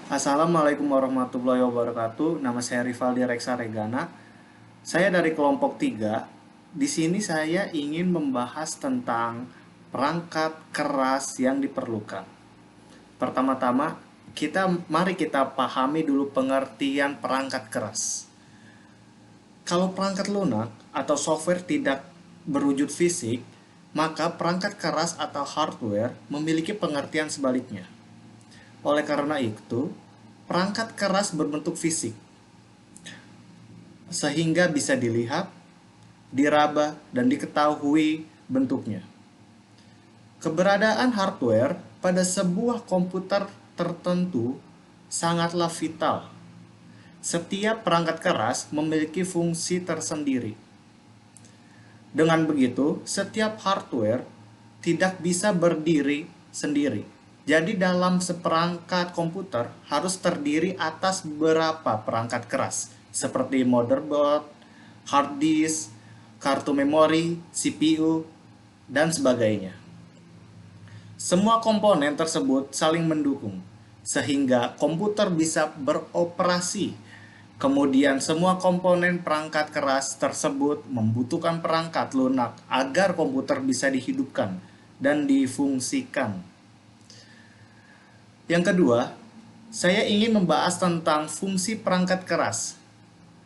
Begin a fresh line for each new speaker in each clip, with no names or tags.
Assalamualaikum warahmatullahi wabarakatuh. Nama saya Rivaldi Reksa Regana. Saya dari kelompok 3. Di sini saya ingin membahas tentang perangkat keras yang diperlukan. Pertama-tama, mari kita pahami dulu pengertian perangkat keras. Kalau perangkat lunak atau software tidak berwujud fisik, maka perangkat keras atau hardware memiliki pengertian sebaliknya. Oleh karena itu, perangkat keras berbentuk fisik, sehingga bisa dilihat, diraba, dan diketahui bentuknya. Keberadaan hardware pada sebuah komputer tertentu sangatlah vital. Setiap perangkat keras memiliki fungsi tersendiri. Dengan begitu, setiap hardware tidak bisa berdiri sendiri. Jadi dalam seperangkat komputer harus terdiri atas beberapa perangkat keras seperti motherboard, hard disk, kartu memori, CPU, dan sebagainya. Semua komponen tersebut saling mendukung sehingga komputer bisa beroperasi. Kemudian semua komponen perangkat keras tersebut membutuhkan perangkat lunak agar komputer bisa dihidupkan dan difungsikan. Yang kedua, saya ingin membahas tentang fungsi perangkat keras.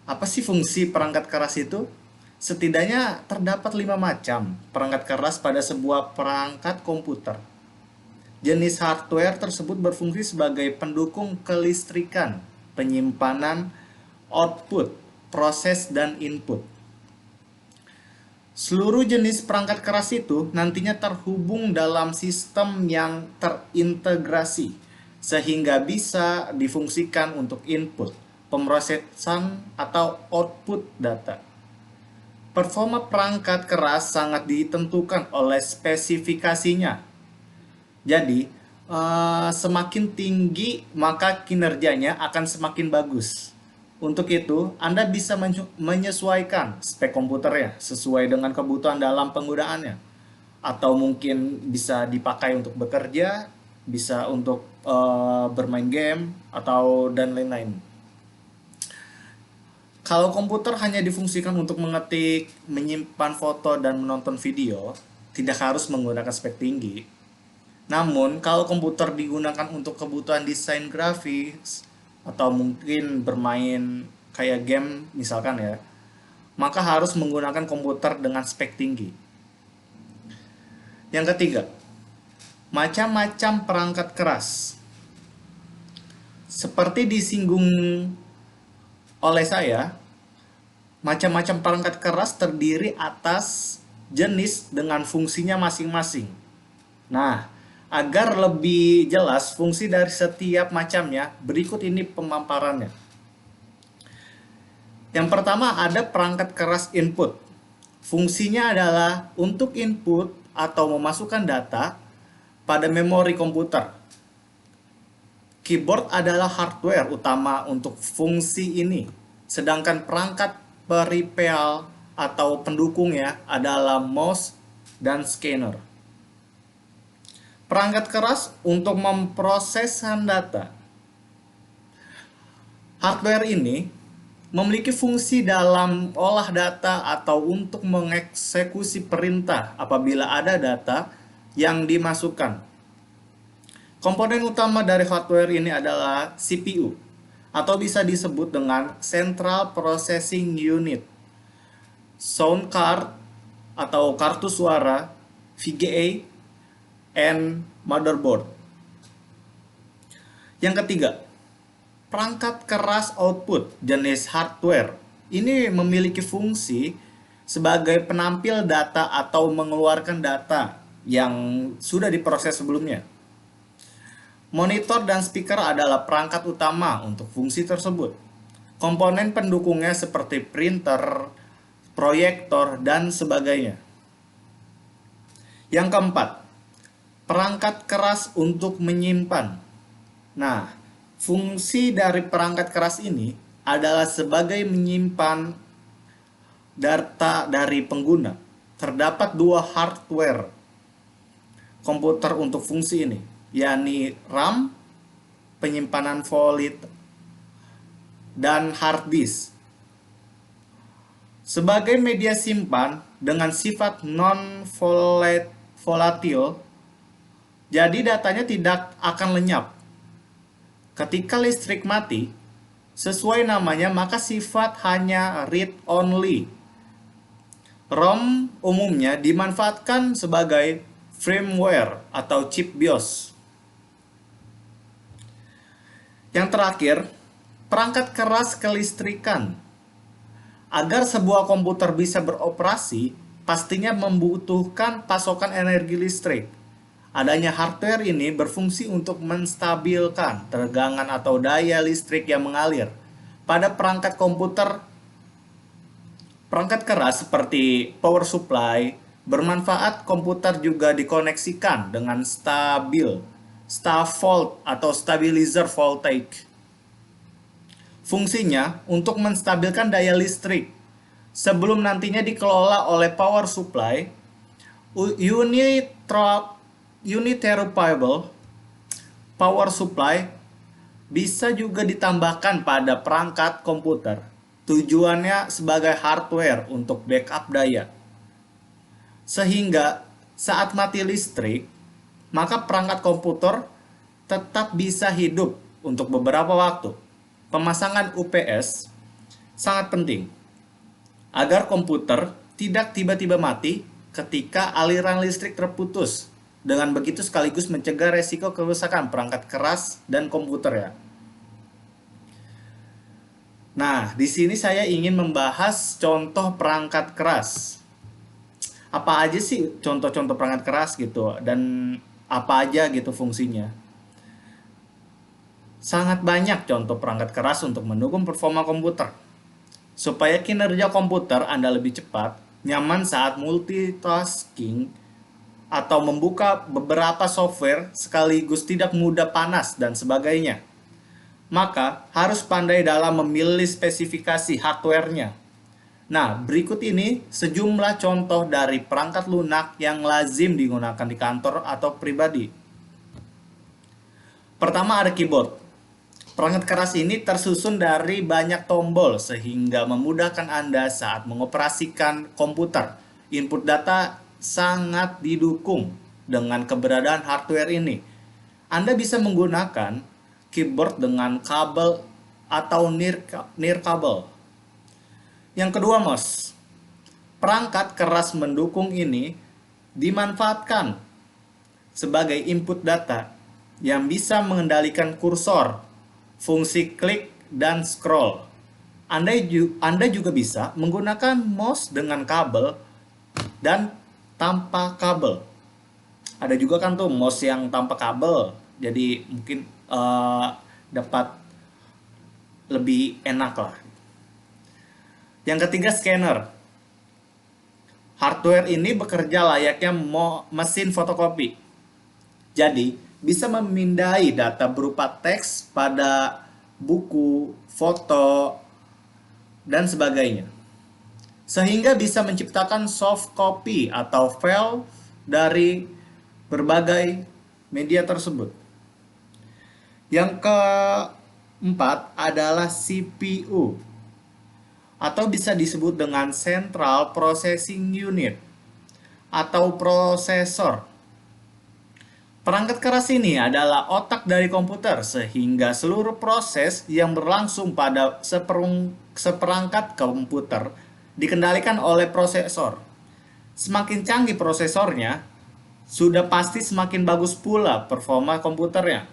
Apa sih fungsi perangkat keras itu? Setidaknya terdapat 5 macam perangkat keras pada sebuah perangkat komputer. Jenis hardware tersebut berfungsi sebagai pendukung kelistrikan, penyimpanan, output, proses, dan input. Seluruh jenis perangkat keras itu nantinya terhubung dalam sistem yang terintegrasi, sehingga bisa difungsikan untuk input, pemrosesan, atau output data. Performa perangkat keras sangat ditentukan oleh spesifikasinya. Jadi, semakin tinggi maka kinerjanya akan semakin bagus. Untuk itu, Anda bisa menyesuaikan spek komputernya sesuai dengan kebutuhan dalam penggunaannya. Atau mungkin bisa dipakai untuk bekerja, bisa untuk bermain game, atau dan lain-lain. Kalau komputer hanya difungsikan untuk mengetik, menyimpan foto, dan menonton video, tidak harus menggunakan spek tinggi. Namun, kalau komputer digunakan untuk kebutuhan desain grafis atau mungkin bermain kayak game misalkan ya, maka harus menggunakan komputer dengan spek tinggi. Yang ketiga, macam-macam perangkat keras. Seperti disinggung oleh saya, macam-macam perangkat keras terdiri atas jenis dengan fungsinya masing-masing. Nah, agar lebih jelas fungsi dari setiap macamnya, berikut ini pemaparannya. Yang pertama ada perangkat keras input. Fungsinya adalah untuk input atau memasukkan data pada memori komputer. Keyboard adalah hardware utama untuk fungsi ini, sedangkan perangkat peripheral atau pendukungnya adalah mouse dan scanner. Perangkat keras untuk memproses data. Hardware ini memiliki fungsi dalam olah data atau untuk mengeksekusi perintah apabila ada data yang dimasukkan. Komponen utama dari hardware ini adalah CPU atau bisa disebut dengan Central Processing Unit, sound card atau kartu suara, VGA, and motherboard. Yang ketiga, perangkat keras output jenis hardware. Ini memiliki fungsi sebagai penampil data atau mengeluarkan data yang sudah diproses sebelumnya. Monitor dan speaker adalah perangkat utama untuk fungsi tersebut. Komponen pendukungnya seperti printer, proyektor, dan sebagainya. Yang keempat, perangkat keras untuk menyimpan. Nah, fungsi dari perangkat keras ini adalah sebagai menyimpan data dari pengguna. Terdapat dua hardware komputer untuk fungsi ini, yakni RAM penyimpanan volatile, dan hard disk. Sebagai media simpan dengan sifat non-volatil, jadi datanya tidak akan lenyap. Ketika listrik mati, sesuai namanya maka sifat hanya read only. ROM umumnya dimanfaatkan sebagai firmware atau chip BIOS. Yang terakhir, perangkat keras kelistrikan. Agar sebuah komputer bisa beroperasi, pastinya membutuhkan pasokan energi listrik. Adanya hardware ini berfungsi untuk menstabilkan tegangan atau daya listrik yang mengalir pada perangkat komputer. Perangkat keras seperti power supply bermanfaat. Komputer juga dikoneksikan dengan stabilizer atau stabilizer voltage. Fungsinya untuk menstabilkan daya listrik sebelum nantinya dikelola oleh power supply. Uninterruptible power supply bisa juga ditambahkan pada perangkat komputer. Tujuannya sebagai hardware untuk backup daya. Sehingga saat mati listrik, maka perangkat komputer tetap bisa hidup untuk beberapa waktu. Pemasangan UPS sangat penting agar komputer tidak tiba-tiba mati ketika aliran listrik terputus. Dengan begitu sekaligus mencegah resiko kerusakan perangkat keras dan komputer ya. Nah, di sini saya ingin membahas contoh perangkat keras. Apa aja sih contoh-contoh perangkat keras gitu dan apa aja gitu fungsinya. Sangat banyak contoh perangkat keras untuk mendukung performa komputer. Supaya kinerja komputer Anda lebih cepat, nyaman saat multitasking, atau membuka beberapa software sekaligus tidak mudah panas dan sebagainya. Maka harus pandai dalam memilih spesifikasi hardware-nya. Nah, berikut ini sejumlah contoh dari perangkat lunak yang lazim digunakan di kantor atau pribadi. Pertama ada keyboard. Perangkat keras ini tersusun dari banyak tombol sehingga memudahkan Anda saat mengoperasikan komputer. Input data sangat didukung dengan keberadaan hardware ini. Anda bisa menggunakan keyboard dengan kabel atau nirkabel. Yang kedua, mouse. Perangkat keras mendukung ini dimanfaatkan sebagai input data yang bisa mengendalikan kursor, fungsi klik dan scroll. Anda juga bisa menggunakan mouse dengan kabel dan tanpa kabel. Ada juga kan tuh mouse yang tanpa kabel, jadi mungkin dapat lebih enak lah. Yang ketiga, scanner. Hardware ini bekerja layaknya mesin fotokopi. Jadi, bisa memindai data berupa teks pada buku, foto, dan sebagainya. Sehingga bisa menciptakan soft copy atau file dari berbagai media tersebut. Yang keempat adalah CPU atau bisa disebut dengan Central Processing Unit atau prosesor. Perangkat keras ini adalah otak dari komputer sehingga seluruh proses yang berlangsung pada seperangkat komputer dikendalikan oleh prosesor. Semakin canggih prosesornya, sudah pasti semakin bagus pula performa komputernya.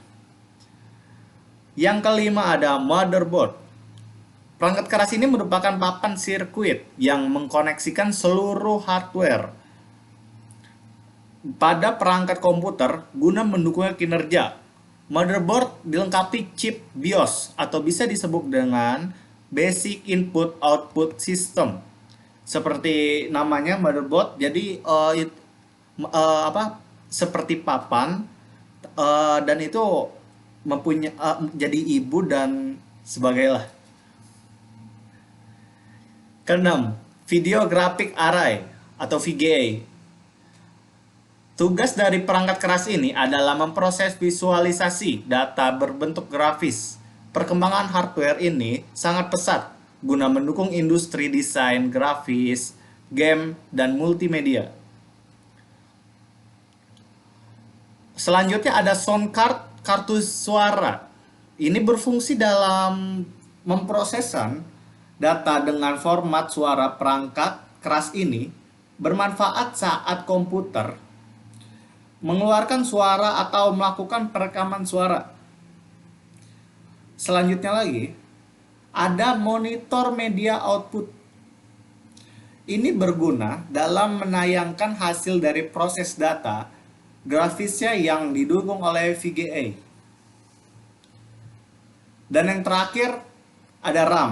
Yang kelima ada motherboard. Perangkat keras ini merupakan papan sirkuit yang mengkoneksikan seluruh hardware pada perangkat komputer guna mendukung kinerja. Motherboard dilengkapi chip BIOS atau bisa disebut dengan Basic Input Output System. Seperti namanya motherboard, jadi seperti papan dan itu mempunyai jadi ibu dan sebagainya. Keenam, Video Graphic Array atau VGA. Tugas dari perangkat keras ini adalah memproses visualisasi data berbentuk grafis. Perkembangan hardware ini sangat pesat guna mendukung industri desain grafis, game, dan multimedia. Selanjutnya ada sound card, kartu suara. Ini berfungsi dalam memprosesan data dengan format suara. Perangkat keras ini bermanfaat saat komputer mengeluarkan suara atau melakukan perekaman suara. Selanjutnya lagi, ada monitor media output. Ini berguna dalam menayangkan hasil dari proses data grafisnya yang didukung oleh VGA. Dan yang terakhir ada RAM,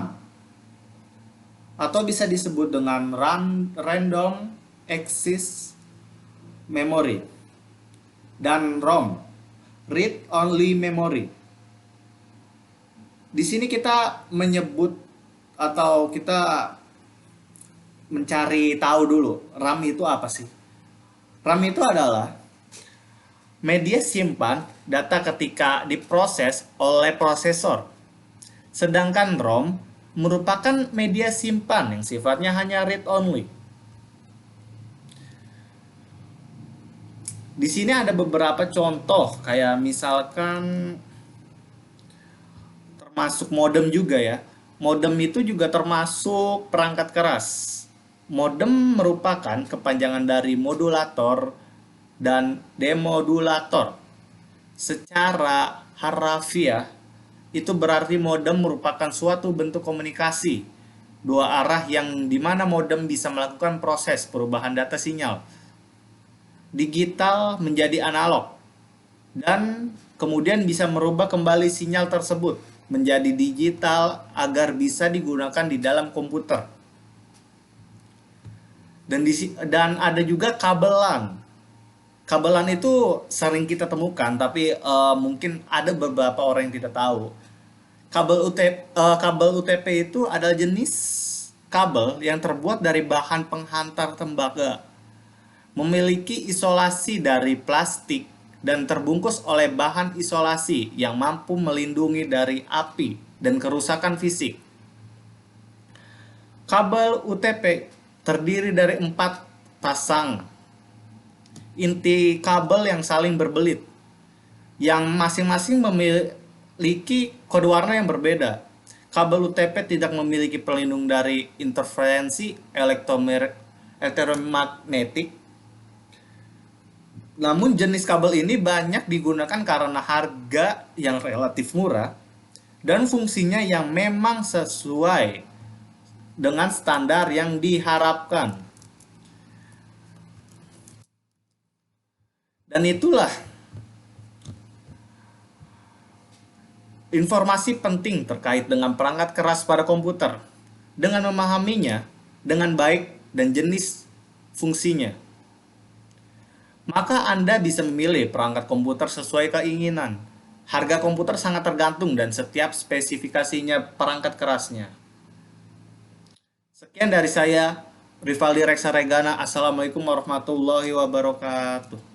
atau bisa disebut dengan Random Access Memory, dan ROM, Read Only Memory. Di sini kita menyebut atau kita mencari tahu dulu RAM itu apa sih? RAM itu adalah media simpan data ketika diproses oleh prosesor. Sedangkan ROM merupakan media simpan yang sifatnya hanya read only. Di sini ada beberapa contoh, kayak misalkan termasuk modem juga ya. Modem itu juga termasuk perangkat keras. Modem merupakan kepanjangan dari modulator dan demodulator. Secara harafiah, itu berarti modem merupakan suatu bentuk komunikasi dua arah yang dimana modem bisa melakukan proses perubahan data sinyal digital menjadi analog, dan kemudian bisa merubah kembali sinyal tersebut menjadi digital agar bisa digunakan di dalam komputer. Dan ada juga kabelan. Kabelan itu sering kita temukan, tapi mungkin ada beberapa orang yang tidak tahu. Kabel UTP itu adalah jenis kabel yang terbuat dari bahan penghantar tembaga, memiliki isolasi dari plastik dan terbungkus oleh bahan isolasi yang mampu melindungi dari api dan kerusakan fisik. Kabel UTP terdiri dari 4 pasang inti kabel yang saling berbelit, yang masing-masing memiliki kode warna yang berbeda. Kabel UTP tidak memiliki pelindung dari interferensi elektromagnetik. Namun jenis kabel ini banyak digunakan karena harga yang relatif murah dan fungsinya yang memang sesuai dengan standar yang diharapkan. Dan itulah informasi penting terkait dengan perangkat keras pada komputer. Dengan memahaminya dengan baik dan jenis fungsinya, maka Anda bisa memilih perangkat komputer sesuai keinginan. Harga komputer sangat tergantung dan setiap spesifikasinya perangkat kerasnya. Sekian dari saya, Rivaldi Reksa Regana. Assalamualaikum warahmatullahi wabarakatuh.